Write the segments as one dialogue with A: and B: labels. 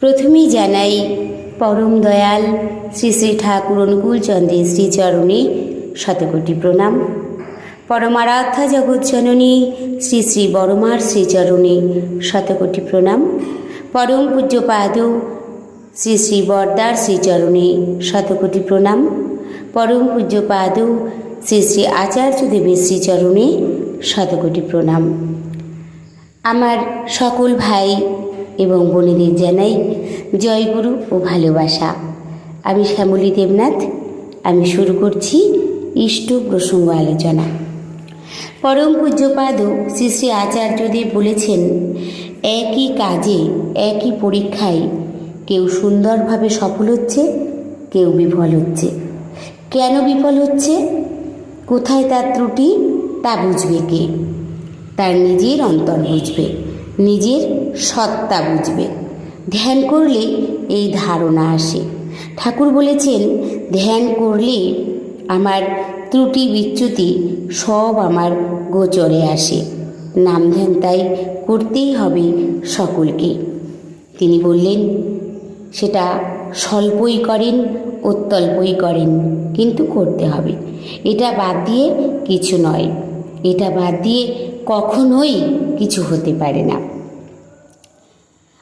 A: প্রথমেই জানাই পরম দয়াল শ্রী শ্রী ঠাকুর অনুকূলচন্দ্রের শ্রীচরণে শতকোটি প্রণাম। পরমারাধ্যা জগৎজননী শ্রী শ্রী বড়মার শ্রীচরণে শতকোটি প্রণাম। পরম পূজ্যপাদ শ্রী শ্রী বরদার শ্রীচরণে শতকোটি প্রণাম। পরম পূজ্যপাদ শ্রী শ্রী আচার্যদেবের শ্রীচরণে শতকোটি প্রণাম। আমার সকল ভাই এবং বোনেদের জানাই জয়গুরু ও ভালোবাসা। আমি শ্যামলী দেবনাথ। আমি শুরু করছি ইষ্ট প্রসঙ্গ আলোচনা। পরম পূজ্যপাদ শ্রী শ্রী আচার্যদেব বলেছেন, একই কাজে একই পরীক্ষায় কেউ সুন্দরভাবে সফল হচ্ছে, কেউ বিফল হচ্ছে। কেন বিফল হচ্ছে, কোথায় তার ত্রুটি, তা বুঝবে কে? তার নিজের অন্তর বুঝবে, নিজের সত্তা বুঝবে। ধ্যান করলে এই ধারণা আসে। ঠাকুর বলেছেন, ধ্যান করলে আমার ত্রুটি বিচ্যুতি সব আমার গোচরে আসে। নাম ধ্যান তাই করতেই হবে সকলকে। তিনি বললেন, সেটা স্বল্পই করেন, অত্যল্পই করেন, কিন্তু করতে হবে। এটা বাদ দিয়ে কিছু নয়, এটা বাদ দিয়ে কখনোই কিছু হতে পারে না।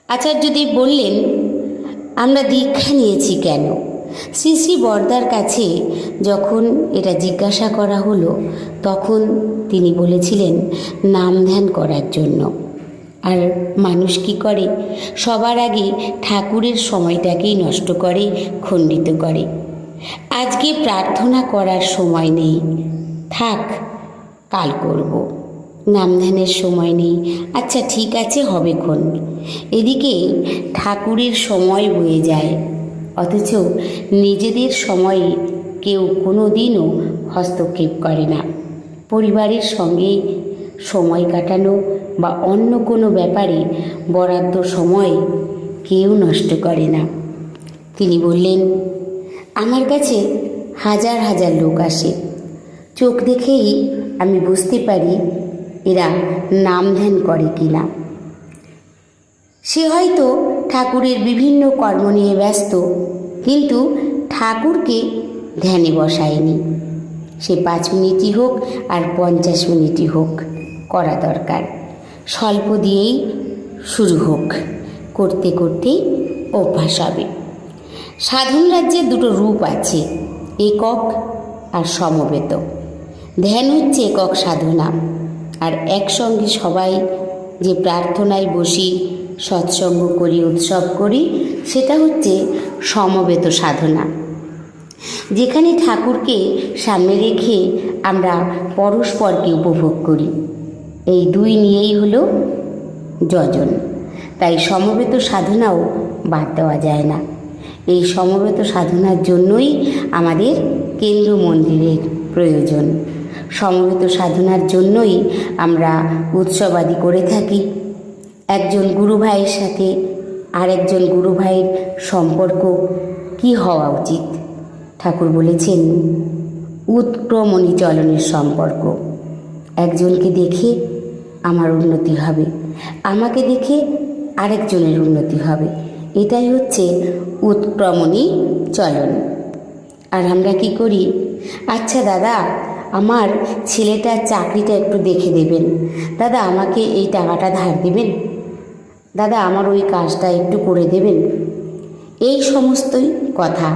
A: আচার্যদেব বললেন, আমরা দীক্ষা নিয়েছি কেন? শ্রী শ্রী বরদার কাছে যখন এটা জিজ্ঞাসা করা হলো, তখন তিনি বলেছিলেন নাম ধ্যান করার জন্য। আর মানুষ কি করে? সবার আগে ঠাকুরের সময়টাকেই নষ্ট করে, খণ্ডিত করে। আজকে প্রার্থনা করার সময় নেই, থাক কাল করব। নাম ধ্যানের সময় নেই, আচ্ছা ঠিক আছে হবে ক্ষণ। এদিকে ঠাকুরের সময় বয়ে যায়, অথচ নিজেদের সময়ে কেউ কোনো দিনও হস্তক্ষেপ করে না। পরিবারের সঙ্গে সময় কাটানো বা অন্য কোনো ব্যাপারে বরাদ্দ সময় কেউ নষ্ট করে না। তিনি বললেন, আমার কাছে হাজার হাজার লোক আসে, চোখ দেখেই আমি বুঝতে পারি এরা নাম ধ্যান করে কি না। সে হয়তো ঠাকুরের বিভিন্ন কর্ম নিয়ে ব্যস্ত, কিন্তু ঠাকুরকে ধ্যানে বসায়নি। সে 5 মিনিটই হোক আর 50 মিনিটই হোক করা দরকার। স্বল্প দিয়েই শুরু হোক, করতে করতেই অভ্যাস হবে। সাধন রাজ্যের দুটো রূপ আছে, একক আর সমবেত। ধ্যান হচ্ছে একক সাধনা, আর একসঙ্গে সবাই যে প্রার্থনায় বসি, সৎসঙ্গ করি, উৎসব করি, সেটা হচ্ছে সমবেত সাধনা, যেখানে ঠাকুরকে সামনে রেখে আমরা পরস্পরকে উপভোগ করি। এই দুই নিয়েই হলো যজন। তাই সমবেত সাধনাও বাদ দেওয়া যায় না। এই সমবেত সাধনার জন্যই আমাদের কেন্দ্র মন্দিরের প্রয়োজন। সমবেত সাধনার জন্যই আমরা উৎসবাদি করে থাকি। একজন গুরু ভাইয়ের সাথে আরেকজন গুরু ভাইয়ের সম্পর্ক কি হওয়া উচিত? ঠাকুর বলেছেন, উৎক্রমণী চলনের সম্পর্ক। একজনকে দেখে আমার উন্নতি হবে, আমাকে দেখে আরেকজনের উন্নতি হবে। এটাই হচ্ছে উৎক্রমণী চলন। আর আমরা কি করি? আচ্ছা দাদা, আমার ছেলেটার চাকরিটা একটু দেখে দেবেন, দাদা আমাকে এই টাকাটা ধার দেবেন, দাদা আমার ওই কাজটা একটু করে দেবেন। এই সমস্তই কথা,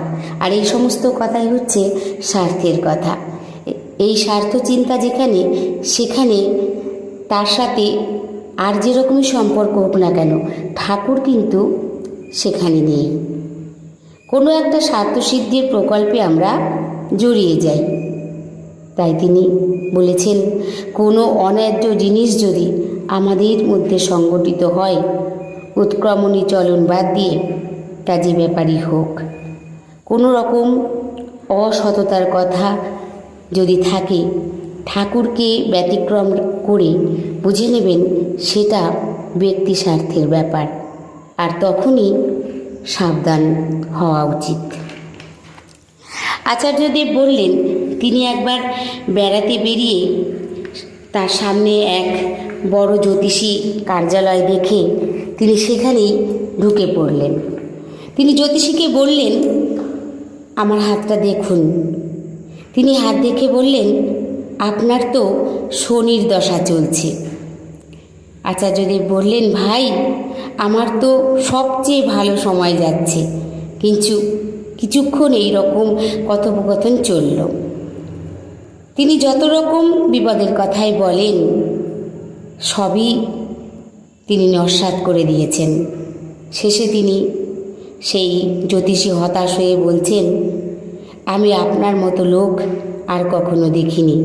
A: আর এই সমস্ত কথাই হচ্ছে স্বার্থের কথা। এই স্বার্থ চিন্তা যেখানে, সেখানে তার সাথে আর যেরকমই সম্পর্ক হোক না কেন, ঠাকুর কিন্তু সেখানে নেই। কোনো একটা স্বার্থসিদ্ধির প্রকল্পে আমরা জড়িয়ে যাই। তাই তিনি বলেছেন, কোনো অন্যায্য জিনিস যদি আমাদের মধ্যে সংগঠিত হয়, উৎক্রমণী চলন বাদ দিয়ে তা যে ব্যাপারই হোক, কোনো রকম অসততার কথা যদি থাকে, ঠাকুরকে ব্যতিক্রম করে বুঝে নেবেন সেটা ব্যক্তি স্বার্থের ব্যাপার, আর তখনই সাবধান হওয়া উচিত। আচার্যদেব বললেন, তিনি একবার বেড়াতে বেরিয়ে তার সামনে এক বড় জ্যোতিষী কার্যালয় দেখে তিনি সেখানেই ঢুকে পড়লেন। তিনি জ্যোতিষীকে বললেন, আমার হাতটা দেখুন। তিনি হাত দেখে বললেন, আপনার তো শনির দশা চলছে। আচার্যদেব বললেন, ভাই, আমার তো সবচেয়ে ভালো সময় যাচ্ছে, কিন্তু কিছুক্ষণ এই রকম কথোপকথন চলল। তিনি যত রকম বিপদের কথাই বলেন সবই তিনি নস্যাৎ করে দিয়েছেন। শেষে তিনি সেই জ্যোতিষী হতাশ হয়ে বলছেন, আমি আপনার মতো লোক আর কখনো দেখিনি।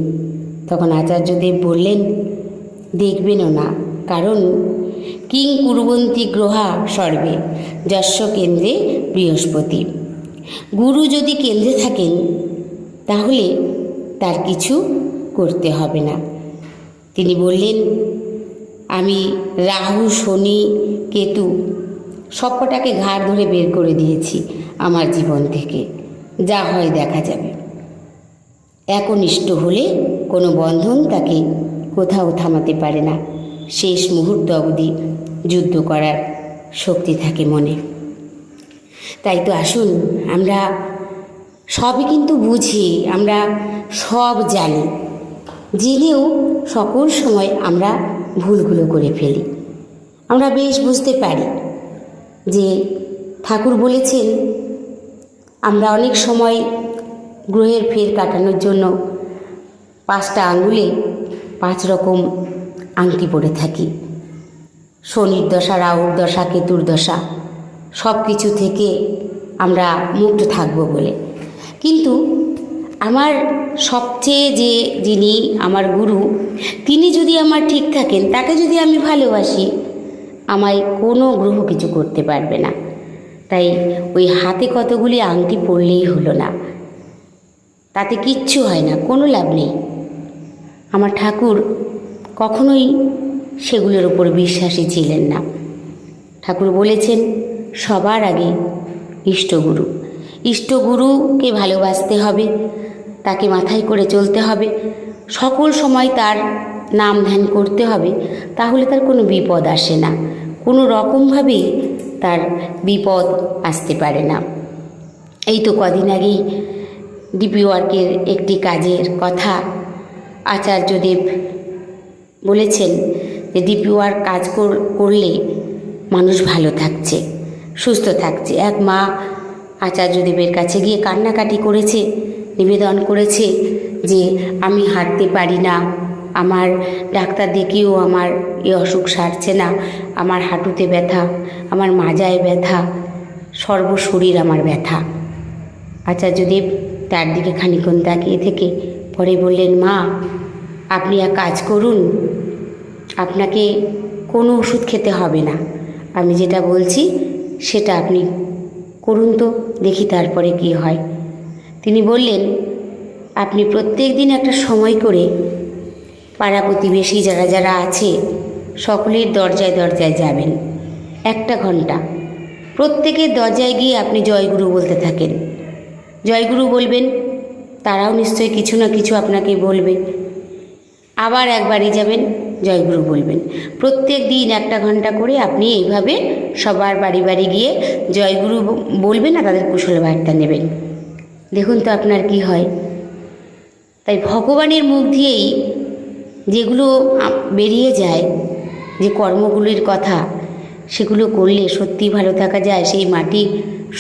A: তখন আচার্যদেব বললেন, দেখবেনও না, কারণ কিং কুর্বন্তী গ্রহা সর্বে যস্য কেন্দ্রে বৃহস্পতি। গুরু যদি কেন্দ্রে থাকেন তাহলে তার কিছু করতে হবে না। তিনি বললেন, আমি রাহু, শনি, কেতু সবকটাকে ঘাড় ধরে বের করে দিয়েছি আমার জীবন থেকে, যা হয় দেখা যাবে। একনিষ্ঠ হলে কোনো বন্ধন তাকে কোথাও থামাতে পারে না। শেষ মুহূর্ত অবধি যুদ্ধ করার শক্তি থাকে মনে। তাই তো আসুন, আমরা সবই কিন্তু বুঝি, আমরা সব জানি, জেনেও সকল সময় আমরা ভুলগুলো করে ফেলি। আমরা বেশ বুঝতে পারি যে ঠাকুর বলেছেন আমরা অনেক সময় গ্রহের ফের কাটানোর জন্য 5টা আঙ্গুলে 5 রকম আংটি পরে থাকি। শনির দশা, রাহুর দশা, কেতুর দশা, সব কিছু থেকে আমরা মুক্ত থাকব বলে। কিন্তু আমার সবচেয়ে যিনি আমার গুরু, তিনি যদি আমার ঠিক থাকেন, তাকে যদি আমি ভালোবাসি, আমায় কোনো গ্রহ কিছু করতে পারবে না। তাই ওই হাতে কতগুলি আংটি পরলেই হলো না, তাতে কিচ্ছু হয় না, কোনো লাভ নেই। আমার ঠাকুর কখনোই সেগুলোর ওপর বিশ্বাসী ছিলেন না। ঠাকুর বলেছেন, সবার আগে ইষ্টগুরু। ইষ্টগুরুকে ভালোবাসতে হবে, তাকে মাথায় করে চলতে হবে, সকল সময় তার নাম ধ্যান করতে হবে, তাহলে তার কোনো বিপদ আসে না, কোনো রকমভাবেই তার বিপদ আসতে পারে না। এই তো কদিন আগেই ডিপি ওয়ার্কের একটি কাজের কথা আচার্যদেব বলেছেন যে ডিপি ওয়ার্ক কাজ করলে মানুষ ভালো থাকছে, সুস্থ থাকছে। এক মা আচার্যদেবের কাছে গিয়ে কান্নাকাটি করেছে, নিবেদন করেছে যে আমি হাঁটতে পারি না, আমার ডাক্তার দেখিয়েও আমার এই অসুখ সারছে না, আমার হাঁটুতে ব্যথা, আমার মাজায় ব্যথা, সর্বশরীর আমার ব্যথা। আচার্যদেব তার দিকে খানিকক্ষণ তাকিয়ে থেকে পরে বললেন, মা, আপনি এক কাজ করুন, আপনাকে কোনো ওষুধ খেতে হবে না, আমি যেটা বলছি সেটা আপনি করুন তো, দেখি তারপরে কি হয়। তিনি বললেন, আপনি প্রত্যেক দিন একটা সময় করে পাড়া প্রতিবেশী যারা যারা আছে সকলের দরজায় দরজায় যাবেন, 1টা ঘন্টা প্রত্যেকের দরজায় গিয়ে আপনি জয়গুরু বলতে থাকেন। জয়গুরু বলবেন, তারাও নিশ্চয়ই কিছু না কিছু আপনাকে বলবে। আবার একবারই যাবেন, জয়গুরু বলবেন। প্রত্যেক দিন 1টা ঘন্টা করে আপনি এইভাবে সবার বাড়ি বাড়ি গিয়ে জয়গুরু বলবেন আর তাদের কুশল বার্তা নেবেন। দেখুন তো আপনার কি হয়। তাই ভগবানের মুখ দিয়েই যেগুলো বেরিয়ে যায়, যে কর্মগুলির কথা, সেগুলো করলে সত্যি ভালো থাকা যায়। সেই মাটি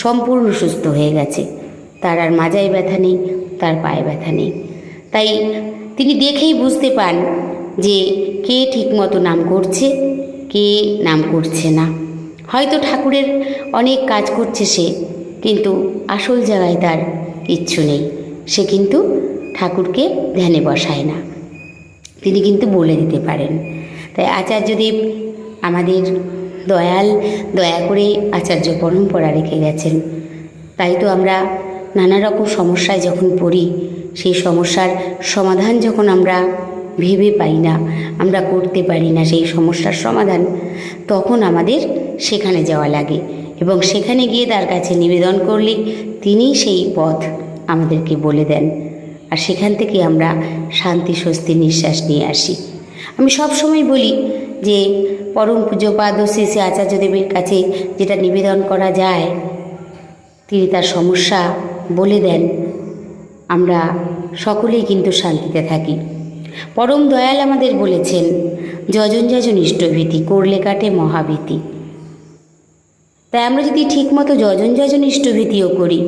A: সম্পূর্ণ সুস্থ হয়ে গেছে, তার আর মাজায় ব্যথা নেই, তার পায়ে ব্যথা নেই। তাই তিনি দেখেই বুঝতে পান যে কে ঠিকমতো নাম করছে, কে নাম করছে না। হয়তো ঠাকুরের অনেক কাজ করছে সে, কিন্তু আসল জায়গায় তার কিচ্ছু নেই, সে কিন্তু ঠাকুরকে ধ্যানে বসায় না, তিনি কিন্তু বলে দিতে পারেন। তাই আচার্যদেব আমাদের দয়াল, দয়া করে আচার্য পরম্পরা রেখে গেছেন। তাই তো আমরা নানা রকম সমস্যায় যখন পড়ি, সেই সমস্যার সমাধান যখন আমরা ভেবে পাই না, আমরা করতে পারি না সেই সমস্যার সমাধান, তখন আমাদের সেখানে যাওয়া লাগে এবং সেখানে গিয়ে তার কাছে নিবেদন করলে তিনি সেই পথ আমাদেরকে বলে দেন, আর সেখান থেকে আমরা শান্তি স্বস্তি নিঃশ্বাস নিয়ে আসি। আমি সব সময় বলি যে পরম পূজ্যপাদ শ্রী শ্রী আচার্যদেবের কাছে যেটা নিবেদন করা যায়, তিনি তার সমস্যা বলে দেন, আমরা সকলেই কিন্তু শান্তিতে থাকি। পরম দয়াল আমাদের বলেছেন, যজন যজন ইষ্টভীতি করলে কাটে মহাভীতি। তাই আমরা যদি ঠিকমতো যজন যজন ইষ্টভীতিও করি,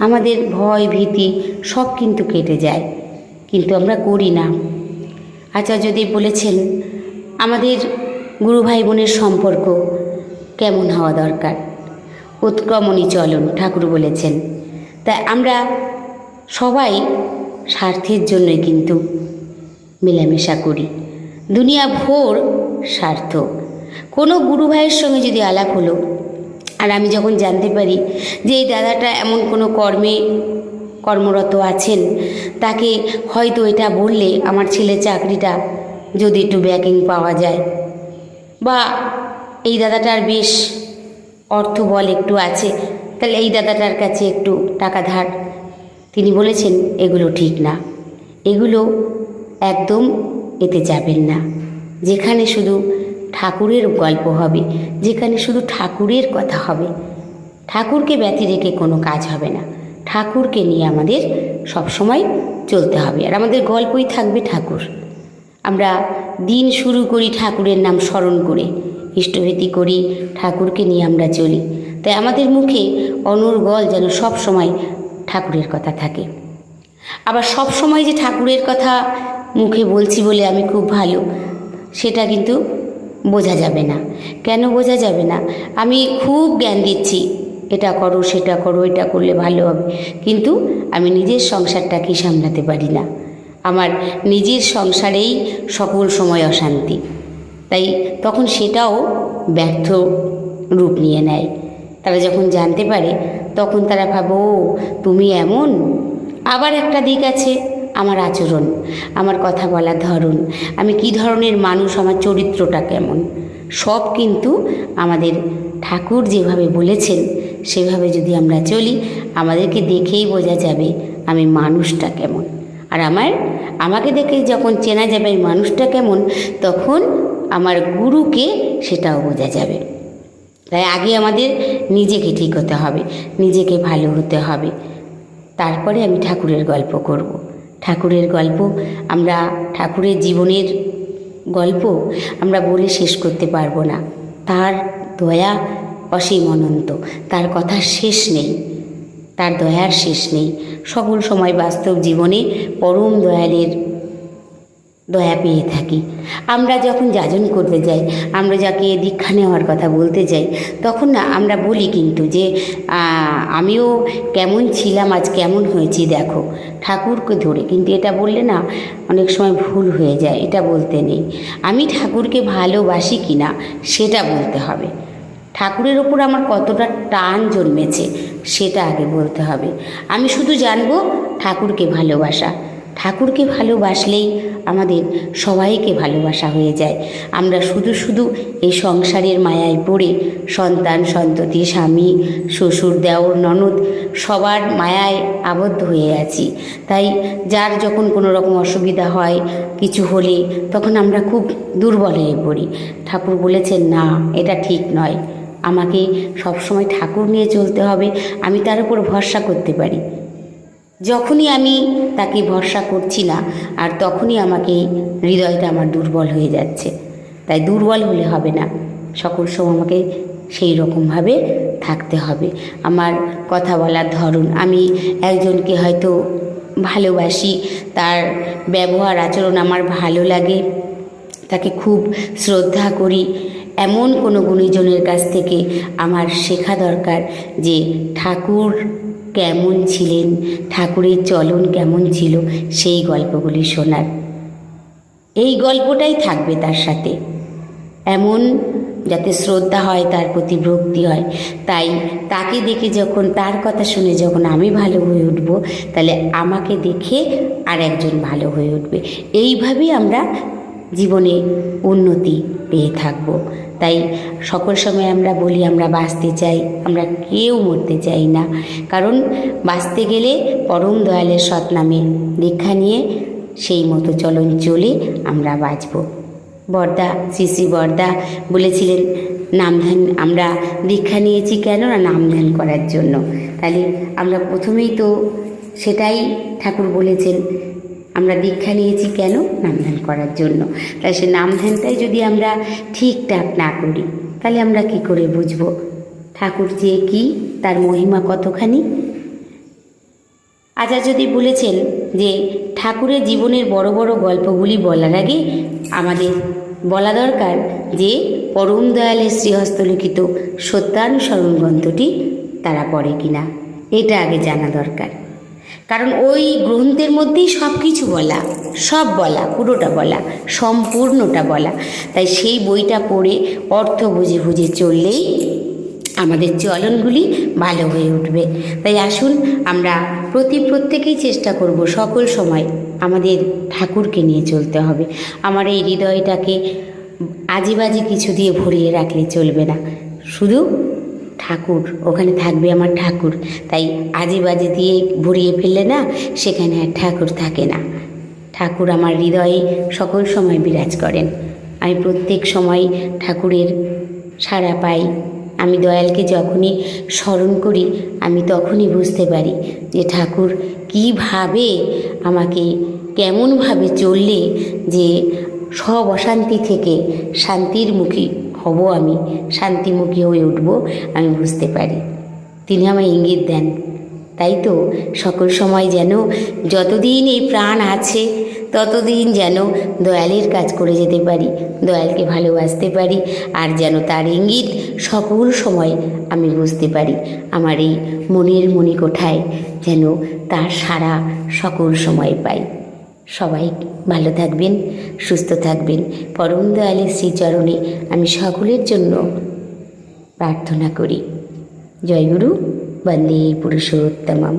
A: আমাদের ভয় ভীতি সব কিন্তু কেটে যায়, কিন্তু আমরা করি না। আচার্যদেব বলেছেন আমাদের গুরু ভাই বোনের সম্পর্ক কেমন হওয়া দরকার, উৎক্রমণী চলন ঠাকুর বলেছেন। তাই আমরা সবাই স্বার্থের জন্যই কিন্তু মেলামেশা করি, দুনিয়া ভোর স্বার্থ। কোনো গুরু ভাইয়ের সঙ্গে যদি আলাপ হলো, আর আমি যখন জানতে পারি যে এই দাদাটা এমন কোনো কর্মরত আছেন, তাকে হয়তো এটা বললে আমার ছেলের চাকরিটা যদি একটু ব্যাকিং পাওয়া যায়, বা এই দাদাটার বেশ অর্থবল একটু আছে, তাহলে এই দাদাটার কাছে একটু টাকা ধার। তিনি বলেছেন এগুলো ঠিক না, এগুলো একদম এতে যাবেন না। যেখানে শুধু ঠাকুরের গল্প হবে, যেখানে শুধু ঠাকুরের কথা হবে, ঠাকুরকে ব্যতি রেখে কোনো কাজ হবে না। ঠাকুরকে নিয়ে আমাদের সবসময় চলতে হবে, আর আমাদের গল্পই থাকবে ঠাকুর। আমরা দিন শুরু করি ঠাকুরের নাম স্মরণ করে, ইষ্টভীতি করি, ঠাকুরকে নিয়ে আমরা চলি। তাই আমাদের মুখে অনর্গল যেন সব সময় ঠাকুরের কথা থাকে। আবার সব সময় যে ঠাকুরের কথা মুখে বলছি বলে আমি খুব ভালো, সেটা কিন্তু বোঝা যাবে না। কেন বোঝা যাবে না? আমি খুব জ্ঞান দিচ্ছি, এটা করো সেটা করো, এটা করলে ভালো হবে, কিন্তু আমি নিজের সংসারটাকে সামলাতে পারি না। আমার নিজের সংসারেই সকল সময় অশান্তি, তাই তখন সেটাও ব্যর্থ রূপ নিয়ে নেয়। তারা যখন জানতে পারে তখন তারা ভাবো, ও তুমি এমন। আবার একটা দিক আছে আমার আচরণ, আমার কথা বলার ধরন, আমি কি ধরনের মানুষ, আমার চরিত্রটা কেমন, সব কিন্তু আমাদের ঠাকুর যেভাবে বলেছেন সেভাবে যদি আমরা চলি, আমাদেরকে দেখেই বোঝা যাবে আমি মানুষটা কেমন। আর আমাকে দেখে যখন চেনা যাবে এই মানুষটা কেমন, তখন আমার গুরুকে সেটাও বোঝা যাবে। তাই আগে আমাদের নিজেকে ঠিক হতে হবে, নিজেকে ভালো হতে হবে, তারপরে আমি ঠাকুরের গল্প করব। ঠাকুরের গল্প আমরা, ঠাকুরের জীবনের গল্প আমরা বলে শেষ করতে পারবো না। তার দয়া অসীম অনন্ত, তার কথার শেষ নেই, তার দয়ার শেষ নেই। সকল সময় বাস্তব জীবনে পরম দয়ালের দয়া পেয়ে থাকি। আমরা যখন যাজন করতে যাই, আমরা যাকে দীক্ষা নেওয়ার কথা বলতে যাই, তখন না আমরা বলি কিন্তু যে আমিও কেমন ছিলাম, আজ কেমন হয়েছি দেখো, ঠাকুরকে ধরে। কিন্তু এটা বললে না অনেক সময় ভুল হয়ে যায়, এটা বলতে নেই। আমি ঠাকুরকে ভালোবাসি কি না সেটা বলতে হবে। ঠাকুরের ওপর আমার কতটা টান জন্মেছে সেটা আগে বলতে হবে। আমি শুধু জানবো ঠাকুরকে ভালোবাসা, ঠাকুরকে ভালোবাসলেই আমাদের সবাইকে ভালোবাসা হয়ে যায়। আমরা শুধু এই সংসারের মায়ায় পড়ে সন্তান সন্ততি, স্বামী শ্বশুর দেওর ননদ সবার মায়ায় আবদ্ধ হয়ে আছি। তাই যার যখন কোনো রকম অসুবিধা হয়, কিছু হলে, তখন আমরা খুব দুর্বল হয়ে পড়ি। ঠাকুর বলেছেন না, এটা ঠিক নয়, আমাকে সবসময় ঠাকুর নিয়ে চলতে হবে, আমি তার উপর ভরসা করতে পারি। যখনই আমি তাকে ভরসা করছি না, আর তখনই আমাকে হৃদয়টা আমার দুর্বল হয়ে যাচ্ছে। তাই দুর্বল হলে হবে না, সকল সময় আমাকে সেই রকমভাবে থাকতে হবে। আমার কথা বলার ধরন, আমি একজনকে হয়তো ভালোবাসি, তার ব্যবহার আচরণ আমার ভালো লাগে, তাকে খুব শ্রদ্ধা করি, এমন কোনো গুণীজনের কাছ থেকে আমার শেখা দরকার যে ঠাকুর কেমন ছিলেন, ঠাকুরের চলন কেমন ছিল, সেই গল্পগুলি শোনার। এই গল্পটাই থাকবে তার সাথে, এমন যাতে শ্রদ্ধা হয়, তার প্রতি ভক্তি হয়। তাই তাকে দেখে যখন, তার কথা শুনে যখন আমি ভালো হয়ে উঠব, তাহলে আমাকে দেখে আর একজন ভালো হয়ে উঠবে। এইভাবেই আমরা জীবনে উন্নতি পেয়ে থাকব। তাই সকল সময় আমরা বলি আমরা বাঁচতে চাই, আমরা কেউ মরতে চাই না। কারণ বাঁচতে গেলে পরম দয়ালের সৎনামে দীক্ষা নিয়ে সেই মতো চলন চলে আমরা বাঁচব। বড়দা, শ্রী শ্রী বড়দা বলেছিলেন নামধ্যান, আমরা দীক্ষা নিয়েছি কেন না নামধ্যান করার জন্য। তাহলে আমরা প্রথমেই তো সেটাই ঠাকুর বলেছেন, আমরা দীক্ষা নিয়েছি কেন নামধ্যান করার জন্য। তাই সে নামধ্যানটাই যদি আমরা ঠিকঠাক না করি তাহলে আমরা কি করে বুঝবো ঠাকুর যে কি, তার মহিমা কতখানি। আচার্যদি বলেছেন যে ঠাকুরের জীবনের বড় বড় গল্পগুলি বলার আগে আমাদের বলা দরকার যে পরম দয়ালের শ্রীহস্তলিখিত সত্যানুসরণ গ্রন্থটি তারা পড়ে কিনা, এটা আগে জানা দরকার। কারণ ওই গ্রন্থের মধ্যেই সব কিছু বলা, সব বলা, পুরোটা বলা, সম্পূর্ণটা বলা। তাই সেই বইটা পড়ে অর্থ বুঝে বুঝে চললেই আমাদের চলনগুলি ভালো হয়ে উঠবে। তাই আসুন আমরা প্রত্যেকেই চেষ্টা করব সকল সময় আমাদের ঠাকুরকে নিয়ে চলতে হবে। আমার এই হৃদয়টাকে আজে বাজে কিছু দিয়ে ভরিয়ে রাখলে চলবে না, শুধু ঠাকুর, ওখানে থাকবে আমার ঠাকুর। তাই আজে বাজে দিয়ে ভরিয়ে ফেললে না, সেখানে আর ঠাকুর থাকে না। ঠাকুর আমার হৃদয়ে সকল সময় বিরাজ করেন। আমি প্রত্যেক সময় ঠাকুরের সাড়া পাই। আমি দয়ালকে যখনই স্মরণ করি আমি তখনই বুঝতে পারি যে ঠাকুর কীভাবে আমাকে, কেমনভাবে চললে যে সব অশান্তি থেকে শান্তির মুখী হব, আমি শান্তিমুখী হয়ে উঠব, আমি বুঝতে পারি। তিনি আমায় ইঙ্গিত দেন। তাই তো সকল সময় যেন যতদিন এই প্রাণ আছে ততদিন যেন দয়ালের কাজ করে যেতে পারি, দয়ালকে ভালোবাসতে পারি, আর যেন তার ইঙ্গিত সকল সময় আমি বুঝতে পারি। আমার এই মনের মণিকোঠায় যেন তার সাড়া সকল সময় পাই। সবাই ভালো থাকবেন, সুস্থ থাকবেন। পরম দয়ালের শ্রীচরণে আমি সকলের জন্য প্রার্থনা করি। জয় গুরু, বন্দে পুরুষোত্তমম।